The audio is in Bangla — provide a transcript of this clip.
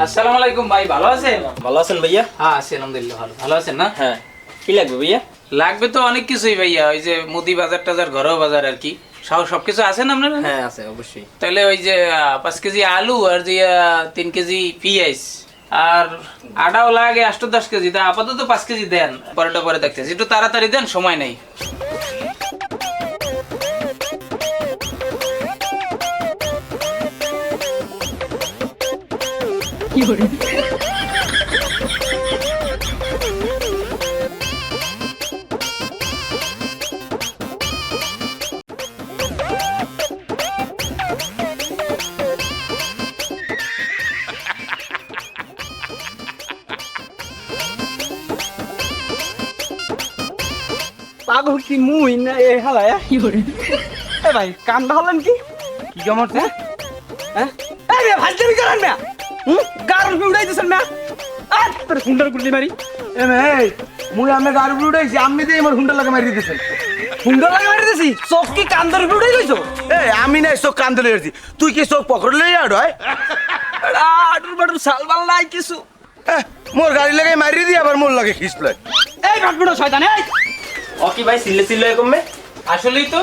আসসালামু আলাইকুম ভাই, ভালো আছেন? ভালো আছেন ভাইয়া? হ্যাঁ আছি আলহামদুলিল্লাহ, ভালো আছেন না? হ্যাঁ, কি লাগবে ভাইয়া? লাগবে তো অনেক কিছুই ভাইয়া, ওই যে মুদি বাজার টাজার, ঘরোয়া বাজার আর কি, সবকিছু আছেন আপনার? হ্যাঁ আছে অবশ্যই। তাহলে ওই যে 5 কেজি আলু আর যে 3 কেজি পেঁয়াজ আর আটাও লাগে 8-10 কেজি। তা আপাতত 5 কেজি দেন, পরেটা পরে দেখতেছি, একটু তাড়াতাড়ি দেন, সময় নেই। পাগল কি মুই না এ হালায়া কি করে? এ ভাই কামটা হলেন কি কি কামড়ছে? হ্যাঁ এই রে ভাজরি করেন না, গারুল উড়াইতেছেন না? আ তোর হুন্ডার গুলি মারি। এ ভাই মুই আমি গাড়ি উড়াইছি, আমি দিয়ে আমার হুন্ডা লাগা মারি দিতেছেন। হুন্ডা লাগা মারি দিছি, চোখ কি কান্দর উড়াই লইছো? এই আমি না চোখ কান ধরে আসছি, তুই কি চোখ পকড় লই আড় হয়? আডুর বাডুর সালবাল নাই কিছু। মোর গাড়ি লাগাই মারি দি, আবার মোর লাগে খিস লয়। এই ভাটবুড়ো শয়তান এই! ও কি ভাই সিলে সিলে কমবে? আসলেই তো